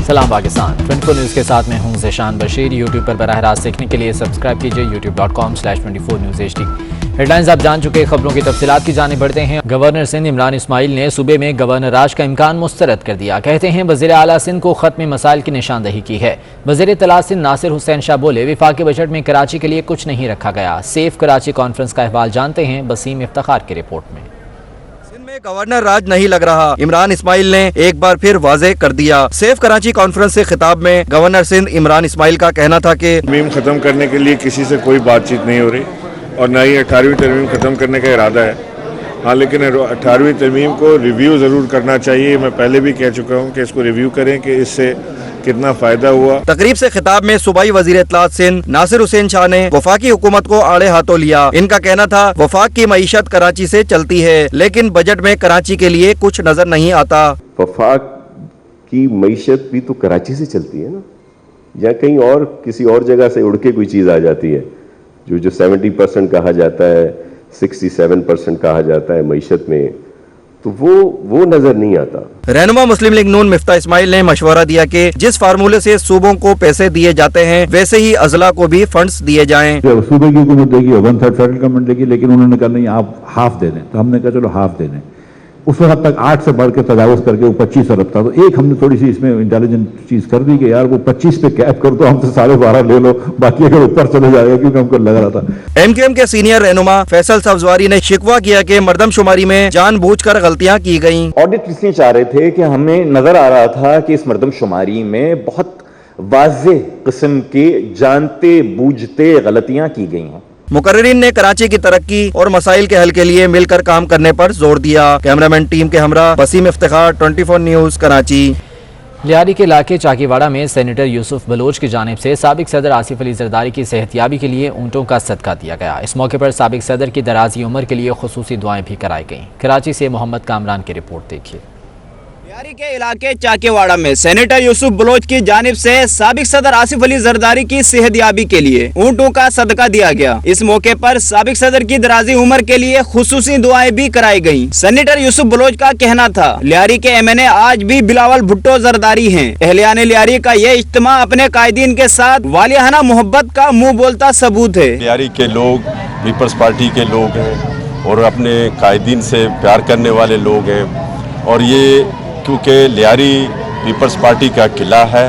सलाम पाकिस्तान। 24 न्यूज़ के साथ मैं हूं ज़ेशान बशीर। यूट्यूब पर बराह रास्त देखने के लिए सब्सक्राइब कीजिए youtube.com/24 News HD। हेडलाइंस आप जान चुके, खबरों की तफसीलात की जाने बढ़ते हैं। गवर्नर सिंध इमरान इस्माइल ने सूबे में गवर्नर राज का इम्कान मुस्तरद कर दिया। कहते हैं वज़ीर आला सिंध को खत्म मसाइल की निशानदही की है। वज़ीर इत्तलात सिंध नासिर हुसैन शाह बोले, विफाकी बजट में कराची के लिए कुछ नहीं रखा गया। सेफ कराची कॉन्फ्रेंस का अहवाल जानते हैं वसीम इफ्तिखार की रिपोर्ट में। गवर्नर राज नहीं लग रहा, इमरान इस्माइल ने एक बार फिर वाज़ेह कर दिया। सेफ कराची कॉन्फ्रेंस से खिताब में गवर्नर सिंध इमरान इस्माइल का कहना था कि तरमीम खत्म करने के लिए किसी से कोई बातचीत नहीं हो रही और न ही 18वीं तरमीम खत्म करने का इरादा है। हाँ, लेकिन 18वीं तरमीम को रिव्यू ज़रूर करना चाहिए। मैं पहले भी कह चुका हूँ कि इसको रिव्यू करें कि इससे कितना फायदा हुआ। तकरीब से खिताब में सूबाई वजीर इत्तलात सिंध नासिर हुसैन शाह ने वफाकी हुकूमत को आड़े हाथों लिया। इनका कहना था वफाक की मईशत कराची से चलती है, लेकिन बजट में कराची के लिए कुछ नजर नहीं आता। वफाक की मईशत भी तो कराची से चलती है ना, या कहीं और किसी और जगह से उड़ के कोई चीज आ जाती है। जो 70% कहा जाता है, 67% कहा जाता है मईशत में, तो वो नजर नहीं आता। रहनुमा मुस्लिम लीग नून मिफ्ता इस्माइल ने मशवरा दिया कि जिस फार्मूले से सूबों को पैसे दिए जाते हैं वैसे ही अजला को भी फंड्स दिए जाएं। सूबे की हुकूमत देगी, 1/3 फेडरल गवर्नमेंट देगी, लेकिन उन्होंने कहा नहीं आप हाफ दे दें। तो हमने कहा चलो हाफ दे दें। उस वक्त तक 8 से बढ़ के तजावुज करके वो 25 अरब था। तो एक हमने थोड़ी सी इसमें इंटेलिजेंट चीज कर दी कि यार वो 25 पे कैप कर दो, हम तो 12.5 ले लो, बाकी अगर ऊपर चले जाएगा, क्योंकि हमको लग रहा था। MQM के सीनियर रहनुमा फैसल सब्जवारी ने शिकवा किया कि मरदमशुमारी में जानबूझकर गलतियां की गयी। ऑडिट इसलिए चाह रहे थे कि हमें नजर आ रहा था कि इस मरदमशुमारी में बहुत वाज़ेह किस्म की जानते बूझते गलतियां की गई हैं। मुकर्रिरीन ने कराची की तरक्की और मसाइल के हल के लिए मिलकर काम करने पर जोर दिया। कैमरामैन टीम के हमरा वसीम इफ्तिखार, 24 न्यूज़ कराची। लियारी के इलाके चाकीवाड़ा में सेनेटर यूसुफ बलोच की जानिब से साबिक सदर आसिफ अली जरदारी की सेहतयाबी के लिए ऊँटों का सदका दिया गया। इस मौके पर साबिक सदर की दराजी उम्र के लिए खुसूसी दुआएं भी कराई गईं। कराची से मोहम्मद कामरान की रिपोर्ट देखिए। लियारी के इलाके चाकीवाड़ा में सेनेटर यूसुफ बलोच की जानिब से साबिक सदर आसिफ अली जरदारी की सेहतयाबी के लिए ऊँटों का सदका दिया गया। इस मौके पर साबिक सदर की दराजी उम्र के लिए खुसूसी दुआएं भी कराई गयी। सेनेटर यूसुफ बलोच का कहना था लियारी के MNA आज भी बिलावल भुट्टो जरदारी हैं। अहलियान लियारी का ये इज्तिमा अपने कायदीन के साथ वालियाना मोहब्बत का मुँह बोलता सबूत है। लियारी के लोग पीपल्स पार्टी के लोग हैं और अपने कायदीन से प्यार करने वाले लोग हैं, और ये क्योंकि लियारी पीपल्स पार्टी का किला है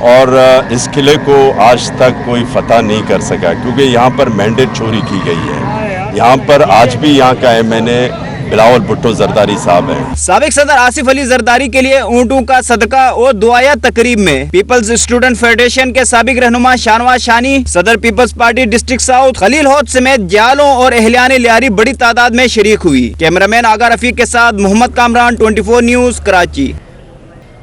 और इस किले को आज तक कोई फतह नहीं कर सका, क्योंकि यहाँ पर मैंडेट चोरी की गई है। यहाँ पर आज भी यहाँ का MNA बिलावल भुट्टो जरदारी साहब है। साबिक सदर आसिफ अली जरदारी के लिए ऊँटों का सदका और दुआया तकरीब में पीपल्स स्टूडेंट फेडरेशन के साबिक रहनुमा शाहनवाज शानी, सदर peoples party district south Khalil हौद समेत जालों और अहलियान लियारी बड़ी तादाद में शरीक हुई। कैमरामैन आगा रफीक के साथ मोहम्मद कामरान, 24 न्यूज़ कराची।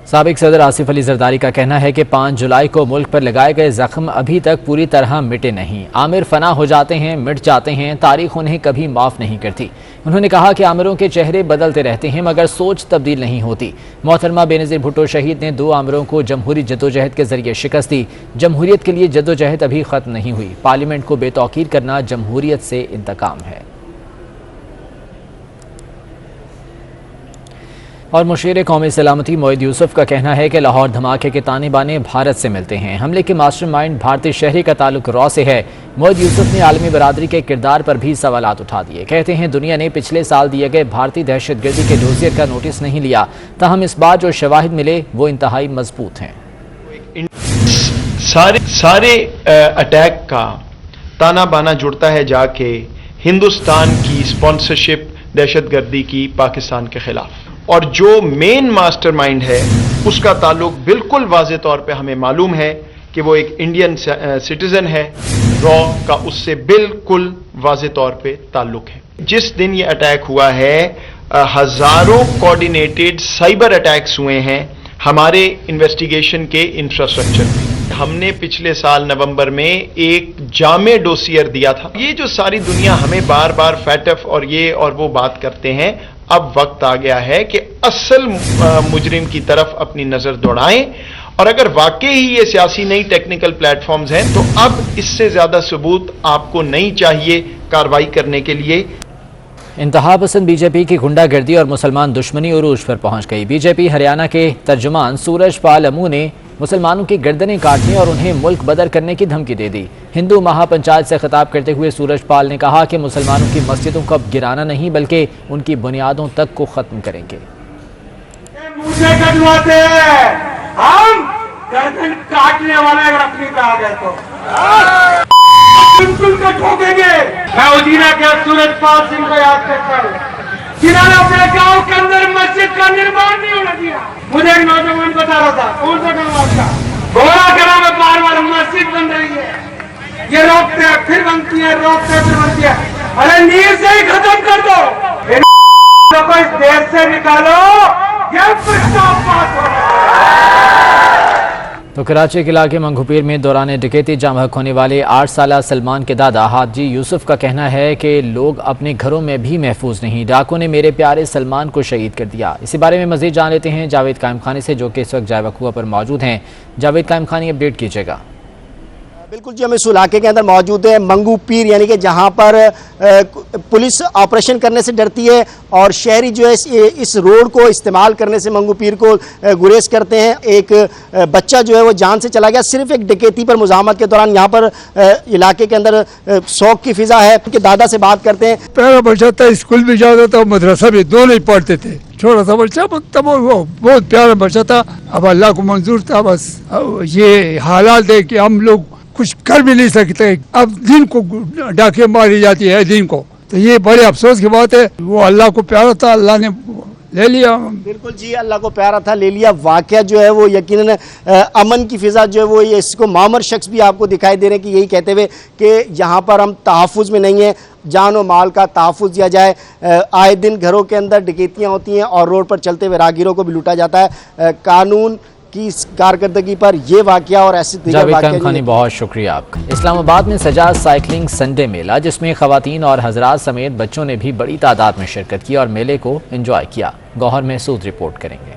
साबिक सदर आसिफ अली जरदारी का कहना है कि 5 जुलाई को मुल्क पर लगाए गए जख्म अभी तक पूरी तरह मिटे नहीं। आमिर फना हो जाते हैं, मिट जाते हैं, तारीख उन्हें कभी माफ़ नहीं करती। उन्होंने कहा कि आमिरों के चेहरे बदलते रहते हैं मगर सोच तब्दील नहीं होती। मोहतरमा बेनज़ीर भुट्टो शहीद ने 2 आमिरों को जमहूरी जद्दोजहद के जरिए शिकस्त दी। जमहूरियत के लिए जद्दोजहद अभी ख़त्म नहीं हुई। पार्लियामेंट को बेतौकीर करना जमहूरियत से इंतकाम है। और मुशीर कौमी सलामती मोईद यूसुफ का कहना है कि लाहौर धमाके के ताने बाने भारत से मिलते हैं। हमले के मास्टरमाइंड भारतीय शहरी का ताल्लुक रॉ से है। मोईद यूसुफ ने आलमी बरादरी के किरदार पर भी सवालात उठा दिए। कहते हैं दुनिया ने पिछले साल दिए गए भारतीय दहशतगर्दी के डोजियर का नोटिस नहीं लिया, ताहम इस बार जो शवाहिद मिले वो इंतहाई मजबूत हैं। सारे अटैक का ताना बाना जुड़ता है जाके हिंदुस्तान की स्पॉन्सरशिप दहशतगर्दी की पाकिस्तान के खिलाफ, और जो मेन मास्टरमाइंड है उसका ताल्लुक बिल्कुल वाज़े तौर पे हमें मालूम है कि वो एक इंडियन सिटीजन है। रॉ का उससे बिल्कुल वाज़े तौर पे ताल्लुक है। जिस दिन ये अटैक हुआ है, हजारों कोऑर्डिनेटेड साइबर अटैक्स हुए हैं हमारे इन्वेस्टिगेशन के इंफ्रास्ट्रक्चर पे। हमने पिछले साल नवंबर में एक जामे डोसियर दिया था। ये जो सारी दुनिया हमें बार बार फैटफ और ये और वो बात करते हैं, अब वक्त आ गया है कि असल मुजरिम की तरफ अपनी नजर दौड़ाएं, और अगर वाकई ही ये सियासी नई टेक्निकल प्लेटफॉर्म्स हैं तो अब इससे ज्यादा सबूत आपको नहीं चाहिए कार्रवाई करने के लिए। इंतहा पसंद बीजेपी की गुंडागर्दी और मुसलमान दुश्मनी उरूज पर पहुंच गई। बीजेपी हरियाणा के तर्जुमान सूरज पाल अमू ने मुसलमानों की गर्दनें काटने और उन्हें मुल्क बदर करने की धमकी दे दी। हिंदू महापंचायत से खिताब करते हुए सूरजपाल ने कहा कि मुसलमानों की मस्जिदों को अब गिराना नहीं बल्कि उनकी बुनियादों तक को खत्म करेंगे। मुझे कटवाते हैं, हम गर्दन काटने वाले रखने पे आ गए तो बिल्कुल को ठोकेंगे। मैं उजीरा के सूरजपाल सिंह को याद करता हूँ, जिन्होंने अपने गांव के अंदर मस्जिद का निर्माण नहीं होने दिया। मुझे एक नौजवान बता रहा था, कौन सा गाँव का, घोड़ा कला में बार बार मस्जिद बन रही है, ये रोकते हैं फिर बनती है, रोकते हैं फिर बनती है। अरे नींव से ही खत्म कर दो, इस देश से निकालो, ये प्रस्ताव पास हो। तो कराची के इलाके मंगूपीर में दौरान डकैती जाम हक होने वाले 8 साला सलमान के दादा हाजी यूसुफ का कहना है कि लोग अपने घरों में भी महफूज नहीं, डाकुओं ने मेरे प्यारे सलमान को शहीद कर दिया। इसी बारे में मजीद जान लेते हैं जावेद कायम खानी से, जो कि इस वक्त जायवकुआ पर मौजूद हैं। जावेद कायम खानी, अपडेट कीजिएगा। बिल्कुल जी, हम इस इलाके के अंदर मौजूद हैं, मंगूपीर, यानी कि जहां पर पुलिस ऑपरेशन करने से डरती है और शहरी जो है इस रोड को इस्तेमाल करने से मंगूपीर को गुरेज करते हैं। एक बच्चा जो है वो जान से चला गया सिर्फ एक डकैती पर मुज़ाहमत के दौरान। यहाँ पर इलाके के अंदर शौक की फिजा है। उनके दादा से बात करते हैं। पहला बच्चा था, स्कूल भी जाता था, मदरसा भी, दोनों ही पढ़ते थे। छोटा सा बच्चा, तब वो बहुत प्यारा बच्चा था। अब अल्लाह को मंजूर था, बस ये हालात देख के हम लोग कुछ कर भी नहीं सकते। अब दिन को डाके मारी जाती है, दिन को, तो ये बड़े अफसोस की बात है। वो अल्लाह को प्यारा था, अल्लाह ने ले लिया। बिल्कुल जी, अल्लाह को प्यारा था, ले लिया। वाकया जो है वो यकीनन अमन की फिजा जो है वो ये इसको मामर शख्स भी आपको दिखाई दे रहे हैं कि यही कहते हुए कि यहाँ पर हम तहफ़्फ़ुज़ में नहीं है, जान और माल का तहफ़्फ़ुज़ दिया जाए। आए दिन घरों के अंदर डकैतियाँ होती हैं और रोड पर चलते हुए राहगीरों को भी लूटा जाता है। कानून की कारकर्दगी पर यह वाकया और ऐसे जावेद कायम खानी, बहुत शुक्रिया आपका। इस्लामाबाद में सजा साइकिलिंग संडे मेला, जिसमें खवातीन और हजरात समेत बच्चों ने भी बड़ी तादाद में शिरकत की और मेले को एंजॉय किया। गौहर महसूद रिपोर्ट करेंगे।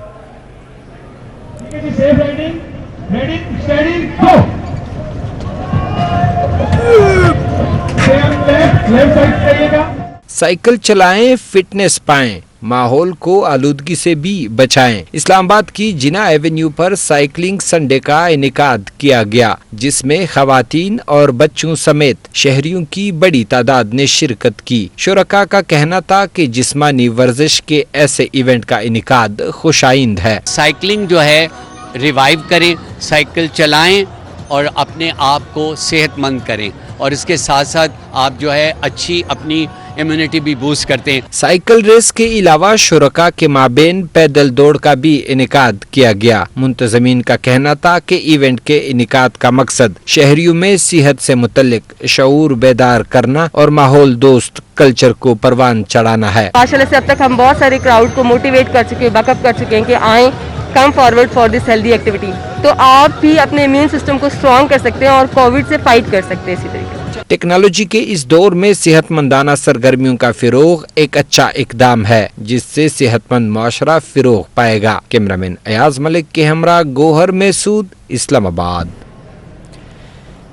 साइकिल चलाएं, फिटनेस पाएं, माहौल को आलूदगी से भी बचाएं। इस्लामाबाद की जिना एवेन्यू पर साइकिलिंग संडे का इनेकाद किया गया, जिसमें खवातीन और बच्चों समेत शहरियों की बड़ी तादाद ने शिरकत की। शुरका का कहना था कि जिस्मानी वर्जिश के ऐसे इवेंट का इनेकाद खुशाइंद है। साइकिलिंग जो है रिवाइव करें, साइकिल चलाएं और अपने आप को सेहतमंद करें, और इसके साथ साथ आप जो है अच्छी अपनी इम्यूनिटी भी बूस्ट करते हैं। साइकिल रेस के अलावा शुरका के माबेन पैदल दौड़ का भी इनेकाद किया गया। मुंतजमीन का कहना था कि इवेंट के इनेकाद का मकसद शहरियों में सेहत से मुतल्लिक शऊर बेदार करना और माहौल दोस्त कल्चर को परवान चढ़ाना है। माशाल्लाह से अब तक हम बहुत सारे क्राउड को मोटिवेट कर चुके हैं, बैकअप कर चुके हैं कि आए, come forward for this healthy activity. तो आप भी अपने इम्यून सिस्टम को स्ट्रॉन्ग कर सकते हैं और कोविड से फाइट कर सकते हैं इसी तरीके से। टेक्नोलॉजी के इस दौर में सेहतमंदाना सरगर्मियों का फिरोग एक अच्छा इकदाम है, जिससे सेहतमंद माशरा फिरोग पाएगा। कैमरामैन अयाज मलिक के हमरा गौहर महसूद, इस्लामाबाद।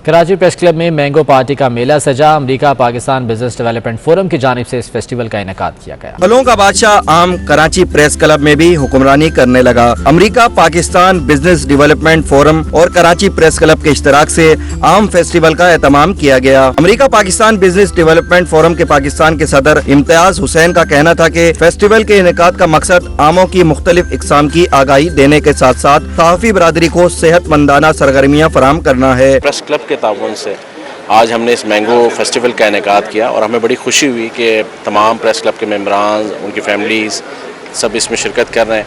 कराची प्रेस क्लब में मैंगो पार्टी का मेला सजा। America Pakistan business development forum की जानिब से इस फेस्टिवल का इनेकाद किया गया। फलों का बादशाह आम कराची प्रेस क्लब में भी हुक्मरानी करने लगा। America Pakistan business development forum और कराची प्रेस क्लब के इश्तराक से आम फेस्टिवल का एहतमाम किया गया। America Pakistan business development forum के पाकिस्तान के सदर इम्तियाज हुसैन का कहना था कि फेस्टिवल के इनेकाद का मकसद आमों की मुख्तलिफ इकसाम की आगाही देने के साथ साथ सहाफ़ी बरादरी को सेहतमंदाना सरगर्मियाँ फराहम करना है। प्रेस क्लब के ताउन से आज हमने इस मैंगो फेस्टिवल का इनेकाद किया और हमें बड़ी खुशी हुई कि तमाम प्रेस क्लब के मेंबरान, उनकी फैमिलीज़ सब इसमें शिरकत कर रहे हैं।